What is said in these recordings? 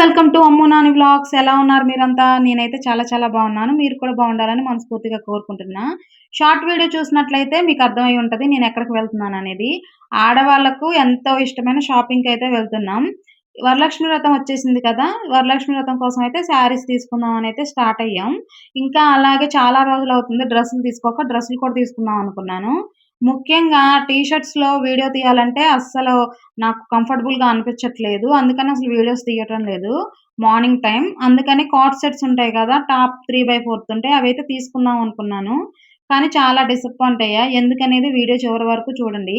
Welcome to Ammu Nani vlogs. ఎలా ఉన్నారు మీరంతా? నేనైతే చాలా చాలా బాగున్నాను. మీరు కూడా బాగుండాలని మనస్ఫూర్తిగా కోరుకుంటున్నా. షార్ట్ వీడియో చూసినట్లయితే మీకు అర్థమై ఉంటది నేను ఎక్కడికి వెళ్తున్నాననేది. ఆడవాళ్ళకు ఎంతో ఇష్టమైన షాపింగ్‌కైతే వెళ్తున్నాం. వరలక్ష్మి వ్రతం వచ్చేసింది కదా! వరలక్ష్మి వ్రతం కోసం అయితే శారీస్ తీసుకుందాం అనైతే స్టార్ట్ అయ్యాం. ఇంకా అలాగే చాలా రోజులవుతుంది డ్రెస్సులు తీసుకోక. డ్రెస్సులు కూడా తీసుకుందాం అనుకున్నాను. ముఖ్యంగా టీ షర్ట్స్‌లో వీడియో తీయాలంటే అస్సలు నాకు కంఫర్టబుల్‌గా అనిపించట్లేదు. అందుకని అసలు వీడియోస్ తీయటం లేదు. Morning time. అందుకని కార్డ్ సెట్స్ ఉంటాయి కదా! టాప్ 3/4 ఉంటాయి. అవైతే తీసుకుందాం అనుకున్నాను. కానీ చాలా డిసప్పాయింట్ అయ్యా. ఎందుకనేది వీడియో చివరి వరకు చూడండి.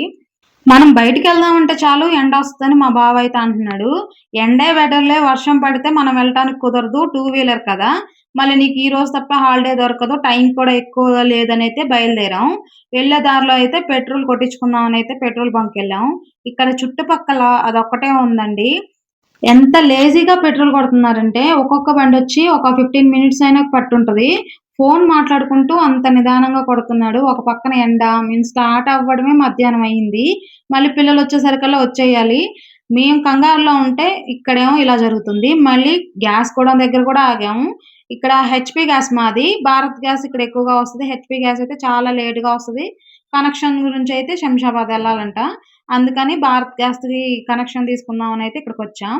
మనం బయటికెళ్దామంటే చాలు ఎండొస్తదని మా బావ అయితే అంటున్నాడు. ఎండే బెటర్‌లే వర్షం పడితే మనం వెళ్ళటానికి కుదరదు. టూ వీలర్ కదా! మళ్ళీ నీకు ఈరోజు తప్ప హాలిడే దొరకదు. టైం కూడా ఎక్కువగా లేదనైతే బయలుదేరాం. వెళ్ళే దారిలో అయితే పెట్రోల్ కొట్టించుకుందామనైతే పెట్రోల్ బంక్‌కెళ్ళాం. ఇక్కడ చుట్టుపక్కల అదొక్కటే ఉందండి. ఎంత లేజీగా పెట్రోల్ కొడుతున్నారంటే, ఒక్కొక్క బండొచ్చి ఒక 15 మినిట్స్ అయినా పట్టుంటది. ఫోను మాట్లాడుకుంటూ అంత నిదానంగా కొడుతున్నాడు. ఒక పక్కన ఎండ, మేము స్టార్ట్ అవ్వడమే మధ్యాహ్నం అయింది. మళ్ళీ పిల్లలొచ్చేసరికల్లా వచ్చేయాలి. మేము కంగారులో ఉంటే ఇక్కడేమో ఇలా జరుగుతుంది. మళ్ళీ గ్యాస్ గోడౌన్ దగ్గర కూడా ఆగాము. ఇక్కడ హెచ్‌పీ గ్యాస్ మాది. భారత్ గ్యాస్ ఇక్కడ ఎక్కువగా వస్తది. హెచ్‌పీ గ్యాస్ అయితే చాలా లేట్‌గా వస్తది. కనెక్షన్ గురించయితే శంషాబాద్ ఎళ్ళాలంట. అందుకని భారత్ గ్యాస్‌ది కనెక్షన్ తీసుకుందామనైతే ఇక్కడికొచ్చాం.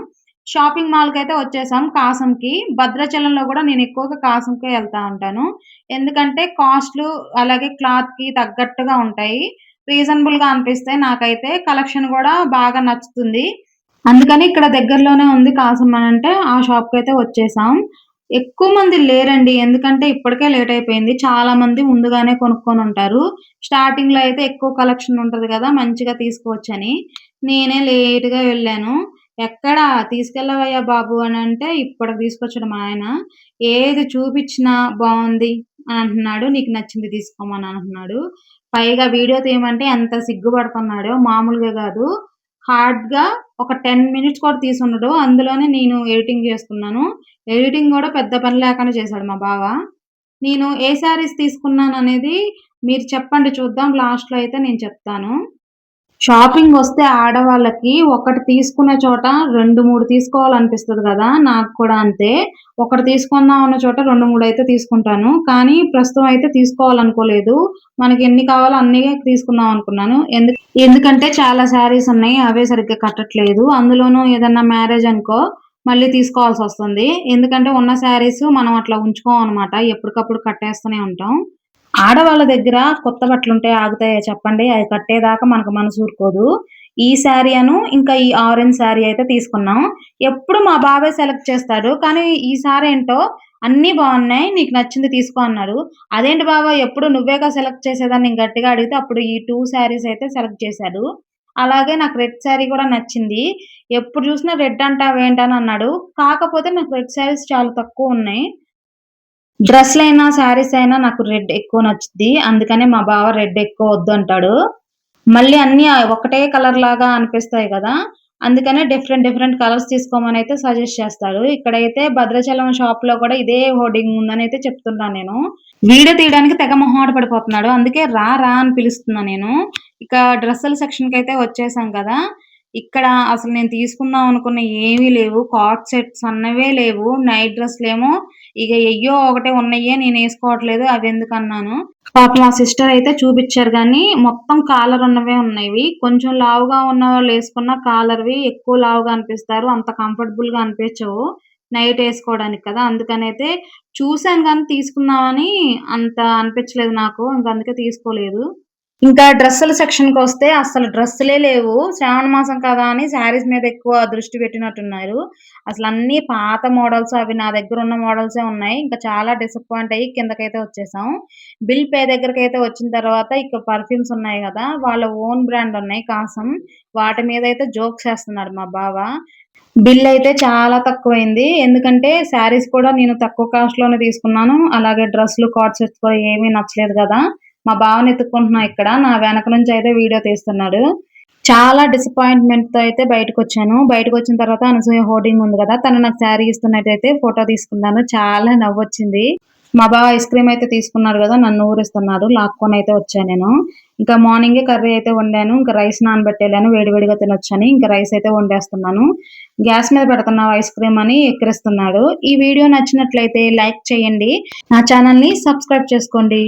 షాపింగ్ మాల్‌కైతే వచ్చేసాం కాసంకి. భద్రాచలంలో గూడా నేనెక్కువగా కాసంకే ఎళ్తా ఉంటాను. ఎందుకంటే కాస్ట్‌లు అలాగే క్లాత్‌కి తగ్గట్టుగా ఉంటాయి. రీజనబుల్‌గా అనిపిస్తాయి నాకైతే. కలెక్షన్ గూడా బాగా నచ్చుతుంది. అందుకని ఇక్కడ దగ్గరలోనే ఉంది కాసం అనంటే ఆ షాప్‌కైతే వచ్చేసాం. ఎక్కువ మంది లేరండి. ఎందుకంటే ఇప్పటికే లేట్ అయిపోయింది. చాలా మంది ముందుగానే కొనుక్కొనుంటారు. స్టార్టింగ్‌లో అయితే ఎక్కువ కలెక్షన్ ఉంటది గదా! మంచిగా తీసుకోవచ్చని. నేనే లేట్‌గా వెళ్ళాను. "ఎక్కడ తీసుకెళ్ళవయ్యా బాబు" అనంటే ఇప్పటికి తీసుకొచ్చాడు మా ఆయన. ఏది చూపిచ్చినా బావుంది అని అంటున్నాడు. "నీకు నచ్చింది తీసుకోమని" అంటున్నాడు. పైగా వీడియో తీయమంటే ఎంత సిగ్గుపడుతున్నాడో మామూలుగా గాదు. హార్డ్‌గా ఒక 10 మినిట్స్ కూడా తీసుండడు. అందులోనే నేను ఎడిటింగ్ జేసుకున్నాను. ఎడిటింగ్ గూడా పెద్ద పని లేకుండా చేశాడు మా బావ. నేను ఏ శారీస్ తీసుకున్నాననేది మీరు చెప్పండి చూద్దాం. లాస్ట్‌లో అయితే నేను చెప్తాను. షాపింగొస్తే ఆడవాళ్ళకి ఒకటి తీసుకునే చోట 2, 3 తీసుకోవాలనిపిస్తది గదా! నాకు కూడా అంతే. ఒకటి తీసుకుందాం అన్న చోట 2, 3 అయితే తీసుకుంటాను. కానీ ప్రస్తుతం అయితే తీసుకోవాలనుకోలేదు. మనకెన్ని కావాలో అన్నీ తీసుకుందాం అనుకున్నాను. ఎందుకంటే చాలా శారీస్ ఉన్నాయి. అవే సరిగ్గా కట్టట్లేదు. అందులోనూ ఏదన్నా మ్యారేజ్ అనుకో మళ్ళీ తీసుకోవాల్సొస్తుంది. ఎందుకంటే ఉన్న శారీస్ మనం అట్లా ఉంచుకోమనమాట. ఎప్పటికప్పుడు కట్టేస్తూనే ఉంటాం. ఆడవాళ్ళ దగ్గర కొత్త బట్టలుంటే ఆగుతాయా చెప్పండి? అయి కట్టేదాకా మనకు మనసు ఊరుకోదు. ఈ శారీ ఇంకా ఈ ఆరెంజ్ శారీ అయితే తీసుకున్నాం. ఎప్పుడు మా బాబాయ్ సెలెక్ట్ చేస్తాడు. కానీ ఈసారేంటో అన్నీ బావున్నాయి. నీకు నచ్చింది తీసుకో అన్నాడు. అదేంటి బావ ఎప్పుడు నువ్వేగా సెలెక్ట్ చేసేదని నేను గట్టిగా అడిగితే అప్పుడు ఈ 2 శారీస్ అయితే సెలెక్ట్ చేశాడు. అలాగే నాకు రెడ్ శారీ కూడా నచ్చింది. ఎప్పుడు చూసినా రెడ్ అంటావేంటని అన్నాడు. కాకపోతే నాకు రెడ్ శారీస్ చాలా తక్కువున్నాయి. డ్రెస్‌లైనా, శారీస్ అయినా నాకు రెడ్ ఎక్కువ నచ్చుద్ది. అందుకనే మా బావ రెడ్ ఎక్కువ వద్దంటాడు. మళ్ళీ అన్నీ ఒకటే కలర్ లాగా అనిపిస్తాయి గదా! అందుకనే డిఫరెంట్ డిఫరెంట్ కలర్స్ తీసుకోమనైతే సజెస్ట్ చేస్తాడు. ఇక్కడైతే భద్రాచలం షాప్‌లో కూడా ఇదే హోర్డింగ్ ఉందనైతే చెప్తున్నాను నేను. వీడియో తీయడానికి తెగ మొహమాట పడిపోతున్నాడు. అందుకే రా రా అని పిలుస్తున్నా నేను. ఇక డ్రెస్సుల సెక్షన్‌కైతే వచ్చేసాం కదా! ఇక్కడ అసలు నేను తీసుకుందాం అనుకున్న ఏమీ లేవు. కార్డ్ సెట్స్ అన్నవే లేవు. నైట్ డ్రెస్‌లేమో ఇగ ఎయ్యో ఒకటే ఉన్నయ్యే నేనేసుకోవట్లేదు అవెందుకన్నాను. పాపం మా సిస్టర్ అయితే చూపిచ్చారు గానీ, మొత్తం కాలర్ ఉన్నవే ఉన్నయివి. కొంచెం లావుగా ఉన్నవాళ్ళేసుకున్న కాలర్‌వి ఎక్కువ లావుగా అనిపిస్తారు. అంత కంఫర్టబుల్‌గా అనిపించవు. నైట్ ఏసుకోవడానికి కదా! అందుకనైతే చూసాను గానీ తీసుకుందామని అంత అనిపించలేదు నాకు. ఇంక అందుకే తీసుకోలేదు. ఇంకా డ్రెస్సుల సెక్షన్‌కొస్తే అస్సలు డ్రెస్సులే లేవు. శ్రావణ మాసం కదా అని శారీస్ మీద ఎక్కువ దృష్టి పెట్టినట్టున్నారు. అసలన్నీ పాత మోడల్స్ అవి నా దగ్గరున్న మోడల్సే ఉన్నాయి. ఇంకా చాలా డిసప్పాయింట్ అయ్యి కిందకైతే వచ్చేసాం. బిల్ పే దగ్గరకైతే వచ్చిన తర్వాత ఇక పర్ఫ్యూమ్స్ ఉన్నాయి గదా! వాళ్ళ ఓన్ బ్రాండ్ ఉన్నాయి కాసం. వాటి మీదయితే జోక్స్ ఏస్తున్నాడు మా బావ. బిల్లయితే చాలా తక్కువైంది. ఎందుకంటే శారీస్ కూడా నేను తక్కువ కాస్ట్‌లోనే తీసుకున్నాను. అలాగే డ్రెస్‌లు, కార్డ్ సెట్స్ కూడా ఏమీ నచ్చలేదు గదా! మా బావని ఎతుక్కుంటున్నా ఇక్కడ. నా వెనక నుంచి అయితే వీడియో తీస్తున్నాడు. చాలా డిసప్పాయింట్‌మెంట్‌తో అయితే బయటకొచ్చాను. బయటకొచ్చిన తర్వాత అనసూయ హోర్డింగ్ ఉంది గదా! తను నాకు శారీ ఇస్తున్నట్టయితే ఫోటో తీసుకున్నాను. చాలా నవ్వొచ్చింది. మా బావ ఐస్ క్రీమ్ అయితే తీసుకున్నాడు గదా! నన్ను ఊరిస్తున్నాడు. లాక్కొనైతే వచ్చా నేను. ఇంకా మార్నింగే కర్రీ అయితే వండాను. ఇంకా రైస్ నానబెట్టేలాను వేడివేడిగా తినొచ్చని. ఇంకా రైస్ అయితే వండేస్తున్నాను. గ్యాస్ మీద పెడుతున్నావు ఐస్ క్రీమ్ అని ఎక్కిరిస్తున్నాడు. ఈ వీడియో నచ్చినట్లయితే లైక్ చేయండి. నా ఛానెల్‌ని సబ్స్క్రైబ్ చేసుకోండి.